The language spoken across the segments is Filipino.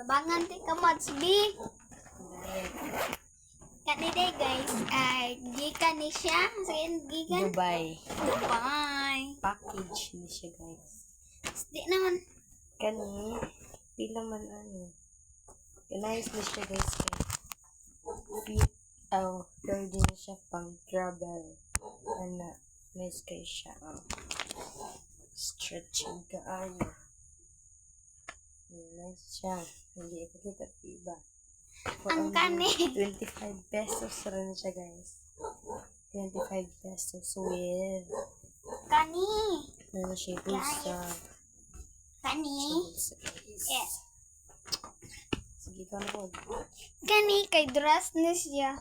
Tabangan ti ka mods B. Kanide guys, gikan ni siya. Sige, gikan. Dubai. Dubai. Package ni siya, guys. Di naman. Kani, pila man ano. Nice ni siya, guys. Fit, pwede na siya pang travel. Ano, nice kayo siya. Stretching ka, ano. Nice siya. Hindi ipakita iba. Ang kani. 25 pesos rin siya, guys. 25 pesos with Kani. ano siya, bulsa. Kani. Yes. Sige, ikaw na po. Kani kay dress ni siya.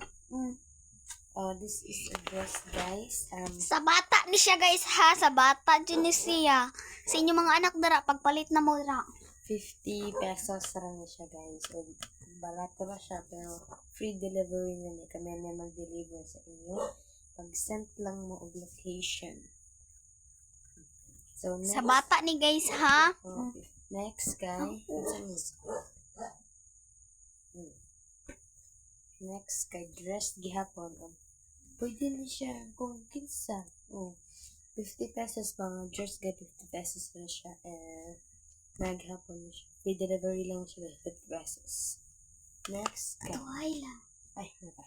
This is a dress, guys. Sa bata ni siya guys ha, sa bata dyan ni siya. Sa inyong mga anak dara, pagpalit na mo dara. 50 pesos rin siya, guys. So, barato na siya, pero free delivery na niya. Kami na mag-deliver sa inyo. Pag-send lang mo og location. So, next. Sa bata ni guys ha. Next, guys. Next, kay dress gihapon. Pwede na siya kung kinsa. 50 pesos pang dress ga 50 pesos na siya. Naghapon na siya. Free delivery lang siya 50 pesos. Next, kay Tuway lang. ay, napa.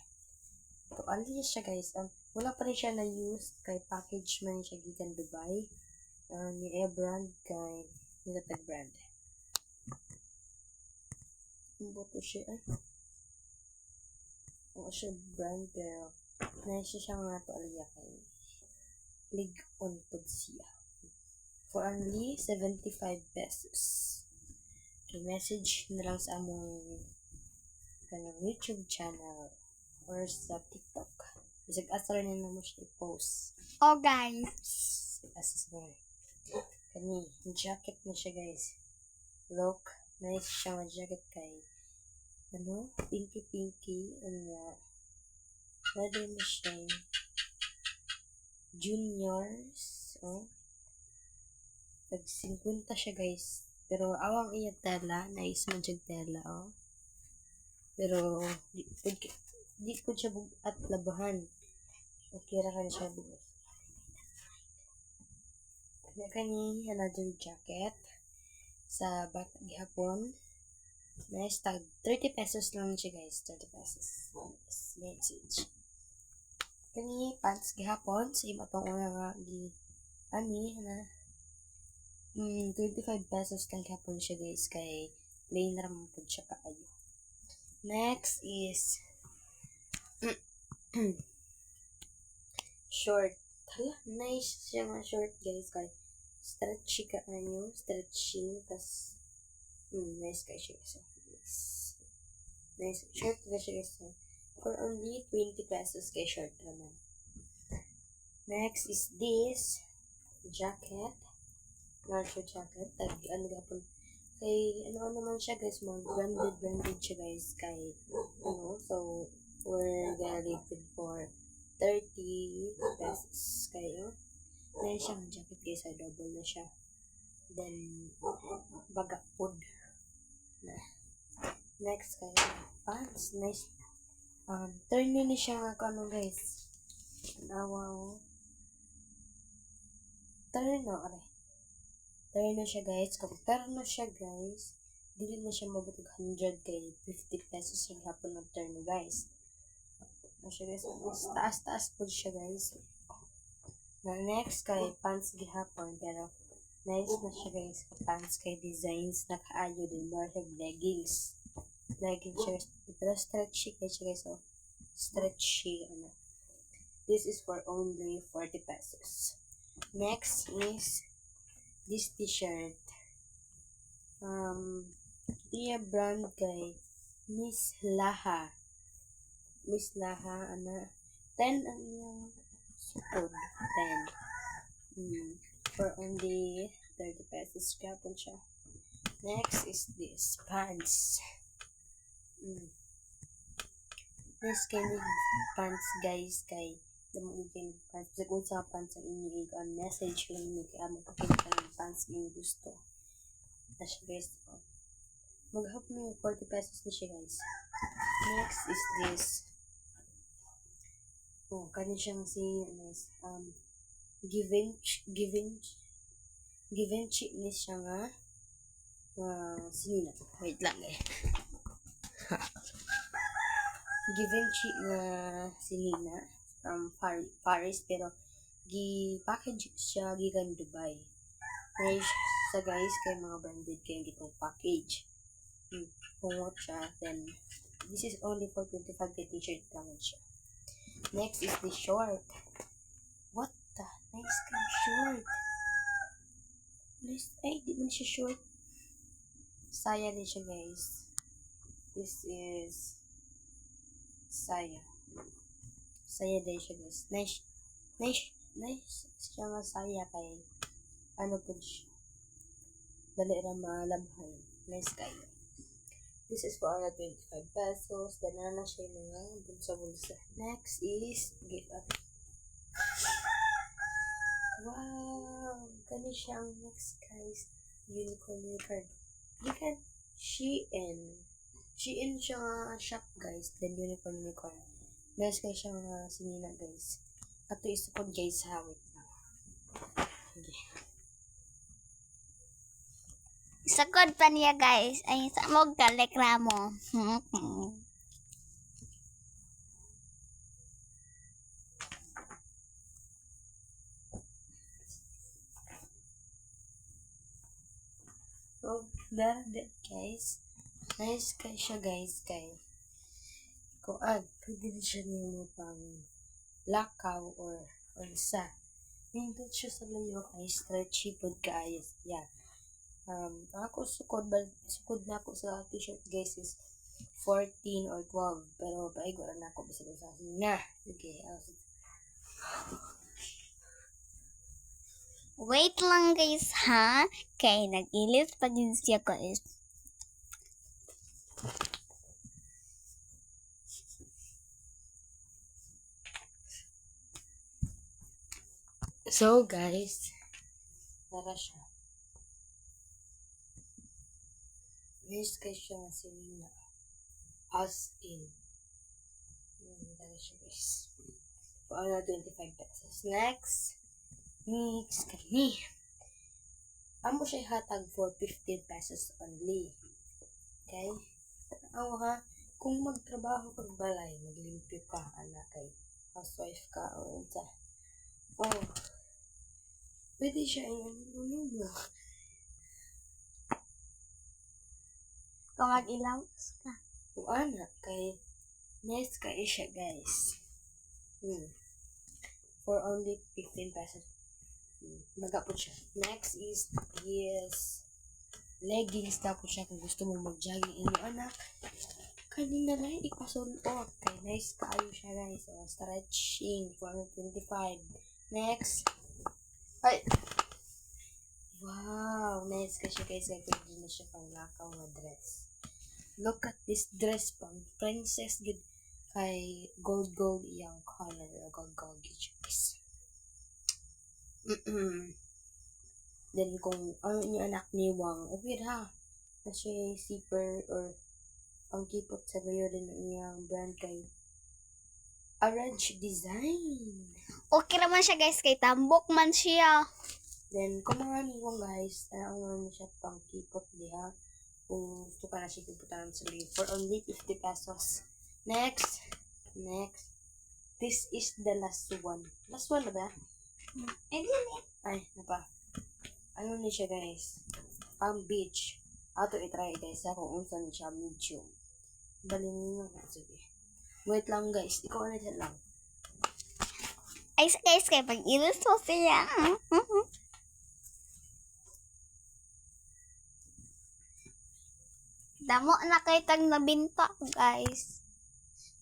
Ito, ali siya, guys. Wala pa rin siya na-use kay package man siya gikan Dubai. Ni brand kay nilatag brand. Boto siya, siya brand, pero na-siya siya nga to aliya kay League on pod siya. For only 75 pesos. Okay, message na lang sa among kanang YouTube channel or sa TikTok. Bisag asar na mo siya i-post. Oh guys. Asar. Kani, jacket na siya, guys. Look, nice siya nga jacket kay pinky. Pwede na siya juniors. Tag 50 siya, guys. Pero awang iya tela, nice man siya tela, Pero di ko siya at labahan. Okay ra kan siya bugas. Kani another jacket sa bata gihapon. Nice tag 30 pesos lang siya, guys. 30 pesos. Message. Kani pants gihapon sa imo tong una nga na 25 pesos lang gihapon siya, guys, kay plain ra man pud siya kaayo. Next is short. Hala, nice siya nga short, guys, kay stretchy kaayo, stretching, tas nice kay siya, guys. Nice short na siya, guys. For only 20 pesos kay short naman. Next is this jacket. Large jacket. Gapon. Kay, naman siya, guys, mga branded siya, guys, kay, so, we're gonna leave it for 30 pesos kayo. Then, siya ang jacket, guys, double na siya. Then, baga food. Next, kayo, pants. Nice. Turn nyo na siya nga kung guys. Wow. Turn na siya, guys. Kapag turn na siya, guys, dili na siya mabutog 100 kay 50 pesos yung hapon ng turn, guys. Siya, guys. Taas po siya, guys. Next, kay pants gihapon, pero nice na siya, guys. Pants kay designs na kaayo din. More siya leggings. Leggings siya, guys. Pero stretchy kay siya, guys. Stretchy, This is for only 40 pesos. Next is this t-shirt. Iya brand kay Miss Laha. 10 ang iyang support. 10. For only 30 pesos kapon siya. Next is this pants. This kind of pants, guys, kay damong kind of pants. Kung sa pants ang inyo message lang ni kaya magpakita ng pants inyo gusto. Siya, guys. Maghap na yung 40 pesos na siya, guys. Next is this. Oh, kanin siyang si, nice. Givenchy ni siya nga. Sinina. Wait lang eh. Givenchy nga sinina from Paris, pero gi-package siya gikan Dubai. Nice sa guys, kay mga branded kayo gitong package. Pungot siya, then this is only for 25 k t-shirt lang siya. Next is the short. What the? Nice kind short. Nice. Ay, di man siya short. Saya din siya, guys. This is saya. Saya din siya, guys. Nice. Nice. Nice. Siya nga saya kay ano po siya. Dali na malabhan. Nice kayo. This is for 25 pesos. Then, na siya yung mga bulsa-bulsa. Next is, give up. Wow! Gani siya ang next, guys. Unicorn. Gikan Shein. Shein siya nga shop, guys. Then, unicorn. Nice kayo siya nga sinina, guys. Ato is po, guys, hawit lang. Okay. Sagod pa niya guys. Ay, sa mo reklamo. So, that guys. Nice kay siya, guys. Kay pwede din siya nimo pang lakaw or isa. Nindot siya sa layo kay stretchy pod kaayos. Yeah. Ako sukod na ako sa t-shirt, guys, is 14 or 12. Pero paigo na ako bisag sa na. Okay. Wait lang guys ha. Kay nag-ilis pa din siya guys. So, guys, tara siya. Nice kay siya nga sinina. As in. Tara siya, guys. Paano 25 pesos. Next kani. Amo siya hatag for 15 pesos only. Okay? Tanaw ha. Kung magtrabaho kag balay, maglimpyo ka, anak, kay housewife ka, o unsa. Oh. Pwede siya yung ano. Kung mag-ilaw ka. O anak, kay nice kay siya, guys. For only 15 pesos. Magapot siya. Next is this leggings na po siya kung gusto mo mag-jogging inyo, anak. Kanina na ipasulot. Kay nice kayo siya, guys. O, stretching for 25. Next. Ay! Wow! Nice kasi, guys. Kaya pwede na siya pang lakaw na dress. Look at this dress pang princess good. Kay gold iyang color. Gold guys. Then kung ano yung anak ni Wang, okay ha. Na siya zipper or pangkipot sa gayo din ng iyang brand kay Arrange Design. Okay naman siya guys. Kay tambok man siya. Then kung mga ni Wang, guys, ano naman siya pangkipot diha. Kung gusto ka na siya kiputan sa gayo for only 50 pesos. Next. This is the last one. Last one na ba? Ay, napa. Ano ni siya, guys? Pang beach. Ato i-try, guys, kung unsa ni siya medium. Balin nyo. Sige. Wait lang, guys. Ikaw na dyan lang. Ay guys, kay pag-ilis mo siya. Damo na kay tag nabinta, guys.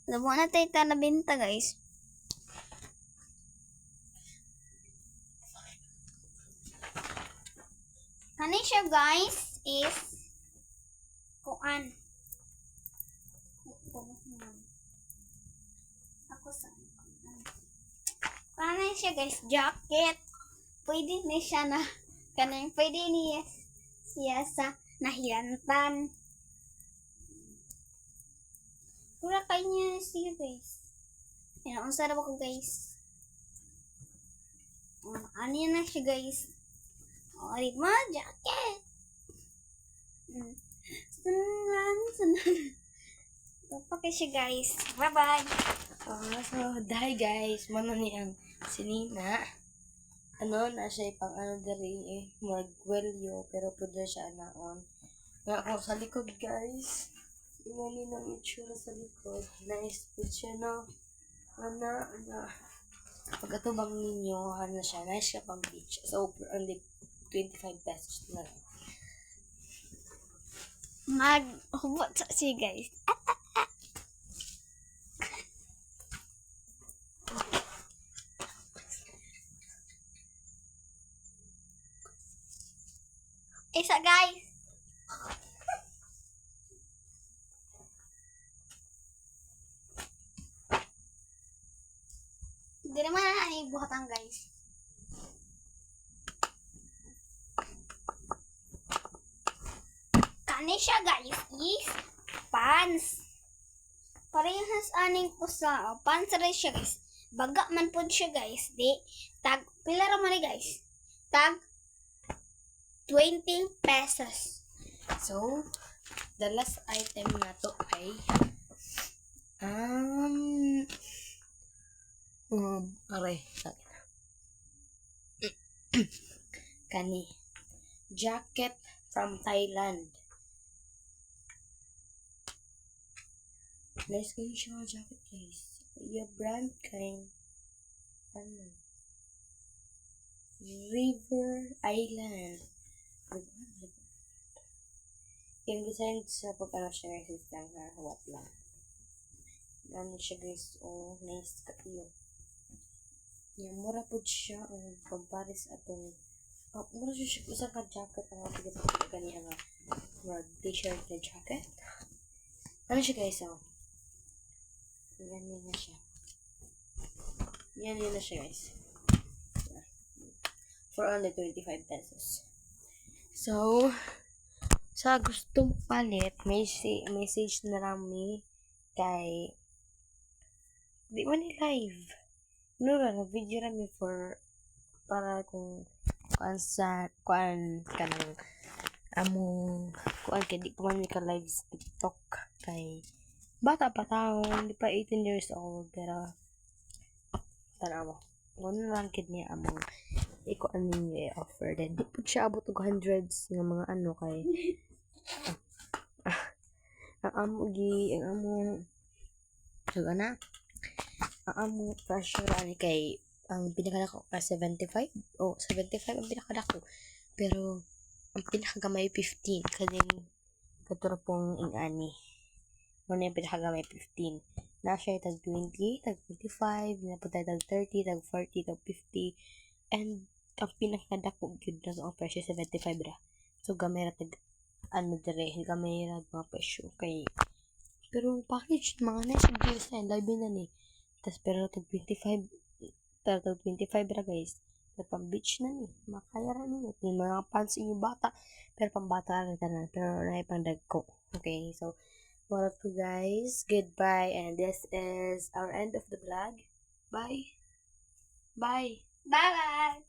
Damo na tayo tag nabinta, guys. Kani siya, guys, is kuan. Ako sa kani siya, guys, jacket. Pwede na siya na kanang pwede niya siya sa nahilantan. Mura kayo niya siya guys. Yan, ang sarap ako guys. Ano yan na siya guys. Di mo, jacket. Sunan. Kapag siya guys. Bye-bye. So, dahil guys, mano ni ang sinina. Na siya pang diri magwelyo, pero pwede siya anaon. Nga ako sa likod guys. Ingani ng itsura sa likod. Nice po siya, no? Ana. Pagkatubang ninyo, siya. Nice siya pang beach. So, only 25 pesos na lang. Maghubot sa siya guys. Isa guys. Hindi naman na ibuhatan guys. Kani siya guys is pants. Parehas aning usa. Pants rin siya guys. Baga man po siya guys. Di. Tag. Pila ra man ni guys. Tag. 20 pesos. So, the last item na to ay aray, kani jacket from Thailand. Nice kayo siya jacket guys. Yung brand kay River Island. Yung design sa pagkano siya guys is lang hawat lang. Ano siya guys, nice kayo. Yung mura po siya, pagparis atong mura siya isang ka jacket ang mapigit sa kanya nga t-shirt na jacket. Ano siya guys, yan na siya. Yan na siya guys. For only 25 pesos. So, sa gustong palit, message na lang mi kay di man ni live. Na video rami for para kung kuan kanang among kuan kay di pa man mi ka live sa TikTok kay bata pa taon, di pa 18 years old pero tanaw mo. Ano lang kid niya among ikuan ninyo i-offer then di po siya abot og hundreds nga mga kay ang pressure kay ang pinakadako pa 75 75 ang pinakadako pero ang pinakagamay 15 kaning katuro pong ingani mo na yung pinakagamay 15 na siya tag 20 tag 25 na po tag 30 tag 40 tag 50 and ang pinakadako gyud na ang presyo 75 ra so gamay ra tag dire gamay ra mga presyo kay pero package mga nice deals na live na ni tas pero tag 25 pero tag 25 ra guys pero pang beach na ni makaya ra ni yung mga pants yung bata pero pang bata ra tanan pero na pang dagko okay so well to guys goodbye and this is our end of the vlog bye Bye-bye. bye